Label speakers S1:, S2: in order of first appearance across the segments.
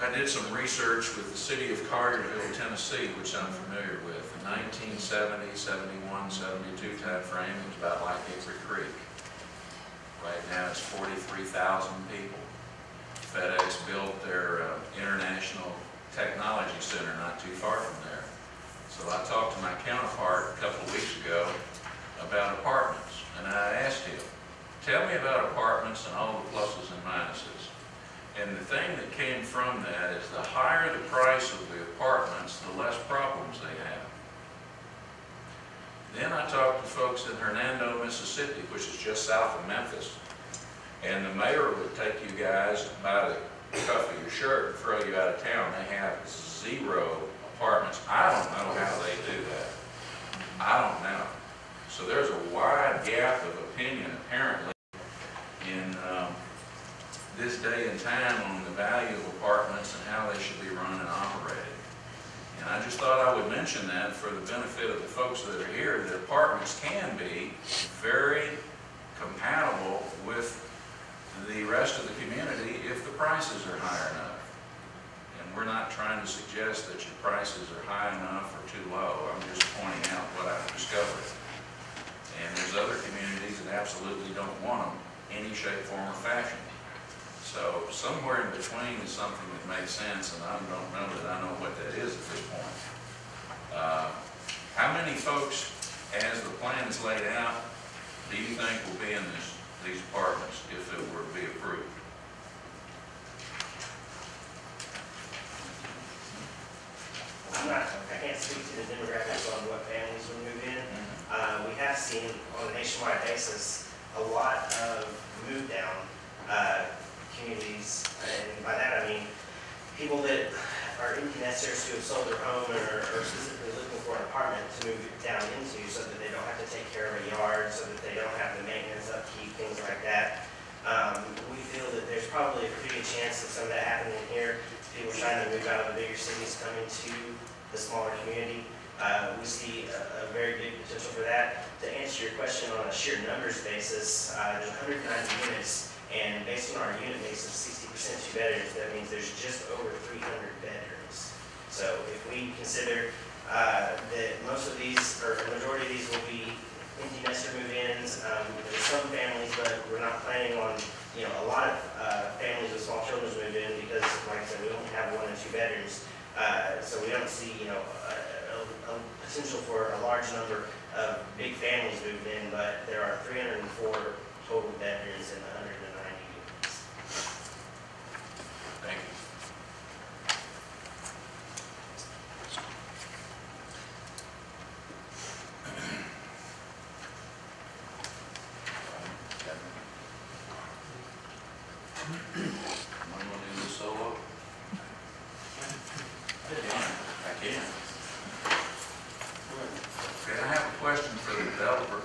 S1: I did some research with the city of Carterville, Tennessee, which I'm familiar with. In 1970, 71, 72 time frame, it was about like Hickory Creek. Right now it's 43,000 people. FedEx built their International Technology Center not too far from there. So I talked to my counterpart a couple of weeks ago about apartments, and I asked him, tell me about apartments and all the pluses and minuses. And the thing that came from that is the higher the price of the apartments, the less problems they have. Then I talked to folks in Hernando, Mississippi, which is just south of Memphis, and the mayor would take you guys by the cuff of your shirt and throw you out of town. They have 0 apartments. I don't know how they do that. I don't know. So there's a wide gap of opinion apparently in this day and time on the value of apartments and how they should be run and operated. And I just thought I would mention that for the benefit of the folks that are here, that apartments can be very compatible with the rest of the community if the prices are high enough. And we're not trying to suggest that your prices are high enough or too low. I'm just pointing out what I've discovered. And there's other communities that absolutely don't want them any shape, form, or fashion. So somewhere in between is something that makes sense, and I don't know that I know what that is at this point. How many folks, as the plan is laid out, do you think will be in these apartments if it were to be approved?
S2: I can't speak to the demographics on what families would move in. We have seen on a nationwide basis a lot of move down communities, and by that I mean people that are empty nesters who have sold their home or specifically looking for an apartment to move down into so that they don't have to take care of a yard, so that they don't have the maintenance, upkeep, things like that. We feel that there's probably a pretty good chance of some of that happening here. People trying to move out of the bigger cities coming to the smaller community. We see a very big potential for that. To answer your question on a sheer numbers basis, there's 190 units, and based on our unit base of 60% two bedrooms, that means there's just over 300 bedrooms. So if we consider that most of these, or a majority of these, will be empty nester move-ins, there's some families, but we're not planning on, a lot of families with small children move in because, like I said, we only have 1 and 2 bedrooms. So we don't see, a potential for a large number of big families moved in, but there are 304 total bedrooms in the 190 units.
S1: Thank you. Anyone want to do this solo? I can. Okay, I have a question for the developer.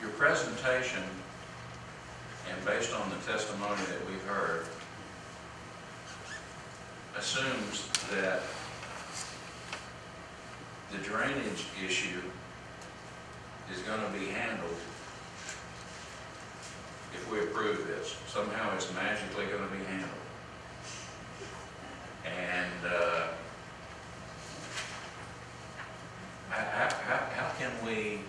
S1: Your presentation, and based on the testimony that we've heard, assumes that the drainage issue is going to be handled if we approve this. Somehow it's magically going to be handled. And how can we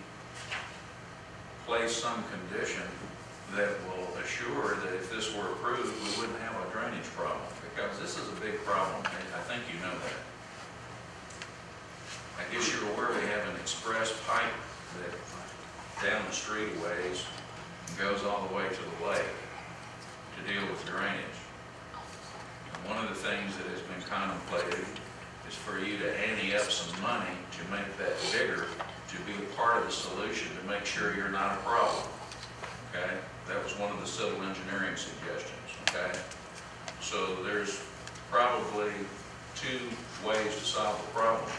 S1: place some condition that will assure that if this were approved, we wouldn't have a drainage problem? Because this is a big problem. I think you know that. I guess you're aware we have an express pipe that down the street a ways and goes all the way to the lake to deal with drainage. And one of the things that has been contemplated is for you to ante up some money to make that bigger, to be a part of the solution, to make sure you're not a problem. Okay? That was one of the civil engineering suggestions. Okay? So there's probably 2 ways to solve the problem.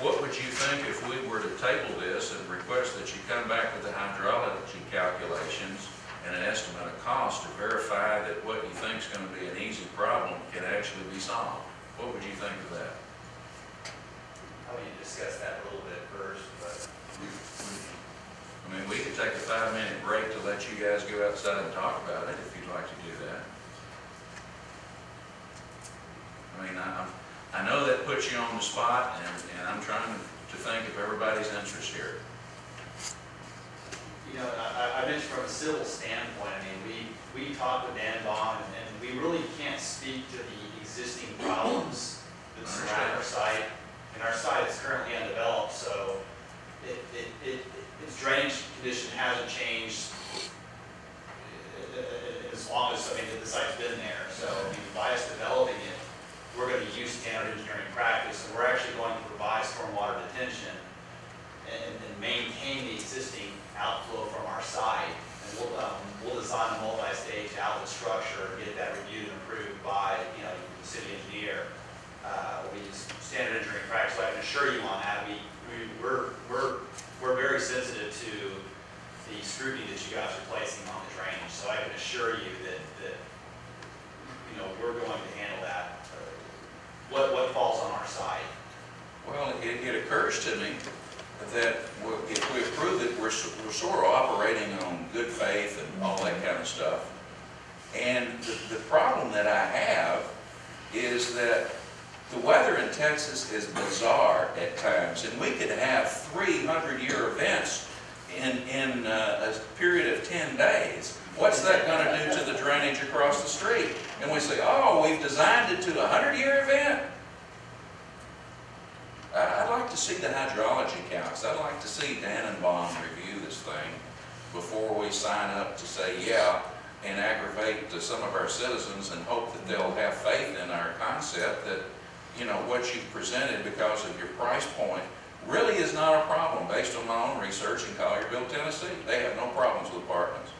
S1: What would you think if we were to table this and request that you come back with the hydrology calculations and an estimate of cost to verify that what you think is going to be an easy problem can actually be solved? What would you think of that?
S3: want you to discuss that a little bit first, but.
S1: I mean, we could take a 5-minute break to let you guys go outside and talk about it, if you'd like to do that. I mean, I know that puts you on the spot, and I'm trying to think of everybody's interest here.
S3: You know, I mentioned from a civil standpoint, I mean, we talked with Dan Bond, and we really can't speak to the existing problems that surround our site. And our site is currently undeveloped, so its drainage condition hasn't changed as long as, I mean, the site's been there. So, I mean, by us developing it, we're going to use standard engineering practice, and we're actually going to provide stormwater detention and maintain the existing outflow from our site. And we'll design a multi-stage outlet structure and get that reviewed and approved by, you know, the city engineer. We use standard engineering practice, so I can assure you on that. We're very sensitive to the scrutiny that you guys are placing on the drainage. So I can assure you that you know, we're going to handle that. What falls on our side.
S1: Well, it occurs to me that if we approve it, we're sort of operating on good faith and all that kind of stuff. And the problem that I have is that the weather in Texas is bizarre at times, and we could have 300-year events in a period of 10 days. What's that going to do to the drainage across the street? And we say, oh, we've designed it to a 100-year event. I'd like to see the hydrology counts. I'd like to see Dan and Bond review this thing before we sign up to say, yeah, and aggravate to some of our citizens and hope that they'll have faith in our concept that, you know, what you've presented because of your price point really is not a problem based on my own research in Collierville, Tennessee. They have no problems with apartments.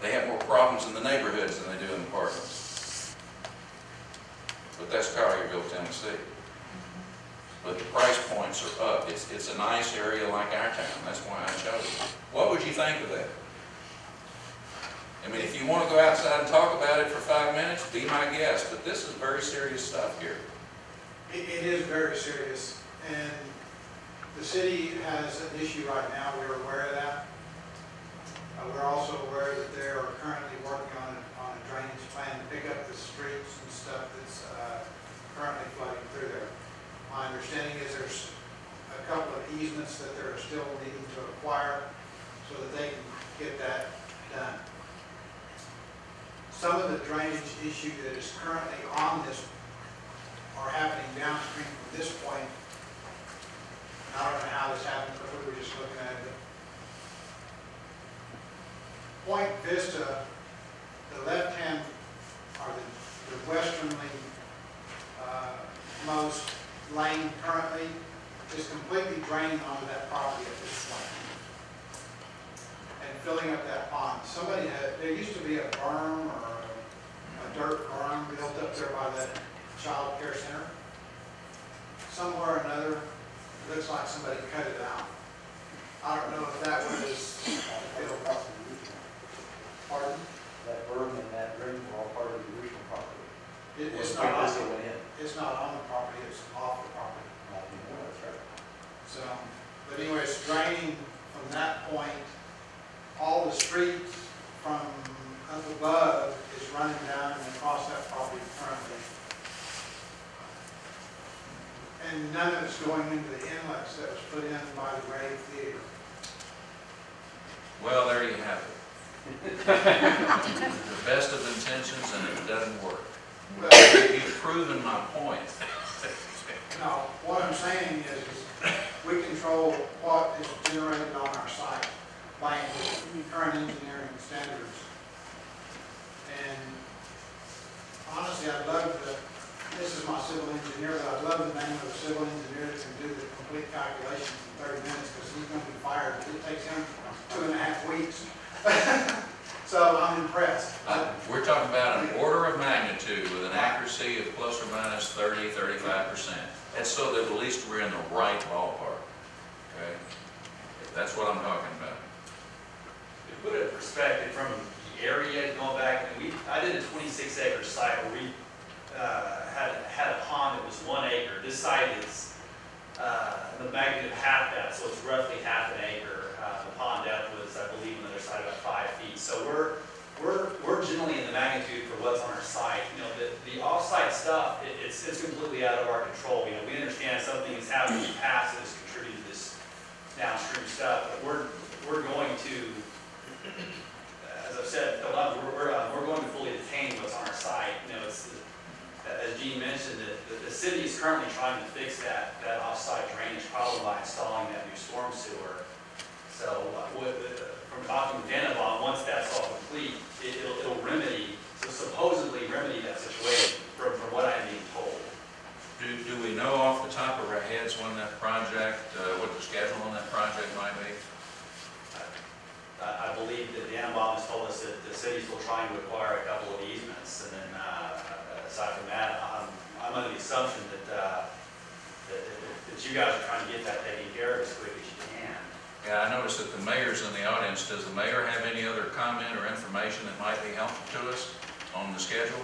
S1: They have more problems in the neighborhoods than they do in apartments. But that's Collierville, Tennessee. But the price points are up. It's a nice area like our town. That's why I chose it. What would you think of that? I mean, if you want to go outside and talk about it for 5 minutes, be my guest. But this is very serious stuff here.
S4: It is very serious. And the city has an issue right now. We're aware of that. We're also aware that they are currently working on a drainage plan to pick up the streets and stuff that's currently flooding through there. My understanding is there's a couple of easements that they're still needing to acquire so that they can get that done. Some of the drainage issue that is currently on this are happening downstream from this point. I don't know how this happened, but we were just looking at it. Point Vista, the left-hand, or the westernly most lane currently is completely draining onto that property at this point and filling up that pond. Somebody had, there used to be a berm or a dirt berm built up there by that child care center. Somewhere or another, it looks like somebody cut it out. I don't know if that was built. Pardon?
S5: That berm and that drain were all part of the original property.
S4: It's not on the property, it's off the property.
S5: Not anymore, that's right.
S4: So, but anyway, it's draining from that point. All the street from up above is running down and across that property currently. And none of it's going into the inlets that was put in by the Rave Theater.
S1: Well, there you have it. The best of intentions, and it doesn't work.
S4: Well,
S1: You've proven my point.
S4: no, what I'm saying is we control what is generated on our site by current engineering standards. And honestly, I'd love to, this is my civil engineer, but I'd love the name of the civil engineer that can do the complete calculations in 30 minutes because he's going to be fired. It takes him 2.5 weeks. So I'm impressed.
S1: We're talking about an order of magnitude with an accuracy of plus or minus 30, 35%. That's so that at least we're in the right ballpark. Okay? That's what I'm talking about.
S3: To put it in perspective from the area going back, I did a 26-acre site where we had a pond that was 1 acre. This site our site. You know, the off-site stuff, it's completely out of our control. You know, we understand something has happened in the past that has contributed to this downstream stuff, but we're going to, as I've said, we're going to fully detain what's on our site. You know, it's, as Gene mentioned, the city is currently trying to fix that off-site drainage problem by installing that new storm sewer. So from talking to Denabon, once that's all complete, it'll remedy, so supposedly remedy that situation from what I'm being told.
S1: Do we know off the top of our heads when that project, what the schedule on that project might be?
S3: I believe that Denabon has told us that the city's still trying to acquire a couple of easements, and then aside from that, I'm under the assumption that you guys are trying to get that taken care of as quick as you can.
S1: Yeah, I noticed that the mayor's in the audience. Does the mayor have any other comment or information that might be helpful to us on the schedule?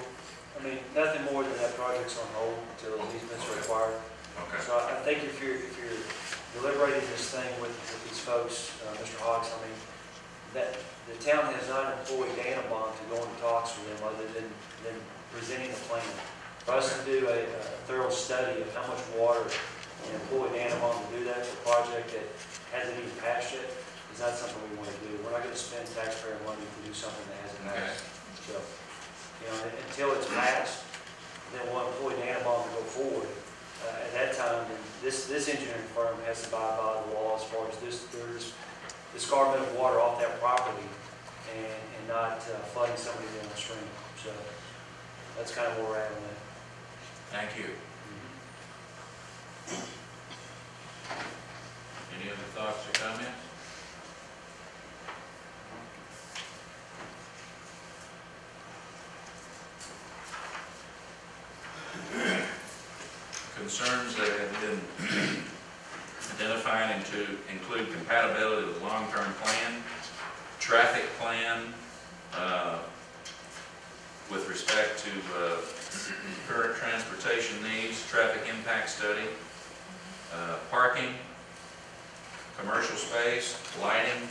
S5: I mean, nothing more than that project's on hold until those easements are acquired.
S1: Okay.
S5: So I think if you're deliberating this thing with these folks, Mr. Hawks, I mean, that the town has not employed Danabon to go into talks with them other than presenting a plan. For us to do a thorough study of how much water and employ Danabon to do that for a project that hasn't even passed yet is not something we want to do. We're not going to spend taxpayer money to do something that hasn't passed. So, you know, until it's passed, then we'll employ Danabon to go forward. At that time, then this engineering firm has to abide by the law as far as there's discardment of water off that property and not flooding somebody downstream. So that's kind of where we're at on that.
S1: Thank you. Any other thoughts or comments? Concerns that have been identified to include compatibility with long-term plan, traffic plan, with respect to current transportation needs, traffic impact study, parking, commercial space, lighting,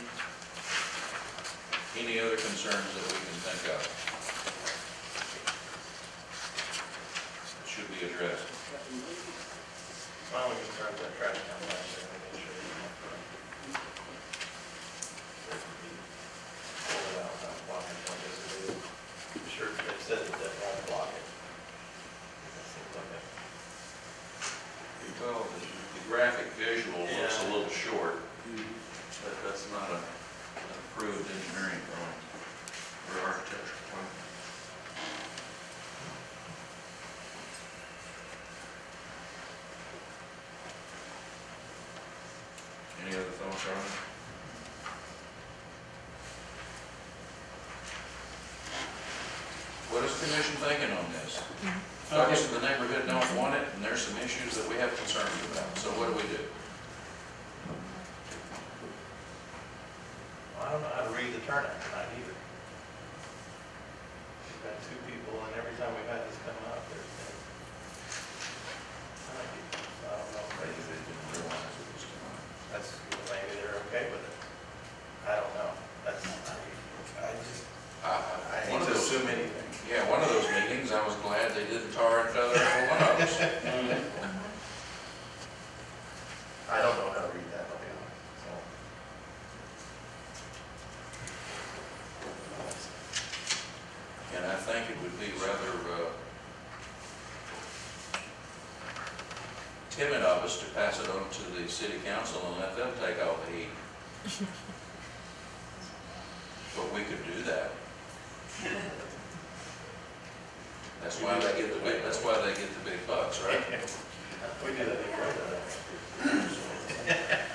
S1: any other concerns that we can think of that should be addressed.
S6: My only concern is that traffic impact, making sure you don't pull it out without blocking what it is. I'm sure it says that that won't block it. That seems like a.
S1: Well, the graphic visual looks a little short, but that's not an approved engineering drawing or architectural plan. Any other thoughts on it? What is the commission thinking on this? Folks in the neighborhood don't want it, and there's some issues that we have concerns about. So what do we do?
S6: I don't know how to read the turnout tonight either. We've got two people, and every time we've had this come up, there's been. I don't know, maybe they didn't realize it was coming up. That's, maybe they're okay with it. I don't know. That's, I just, I hate to assume anything.
S1: Yeah, one of those meetings, I was glad they didn't tar and feather every one of us.
S6: I don't know how to read that, I'll be honest, so.
S1: And I think it would be rather timid of us to pass it on to the city council and let them take all the heat. But we could do that. That's why they get the big, that's why they get the big bucks, right?
S6: We do that.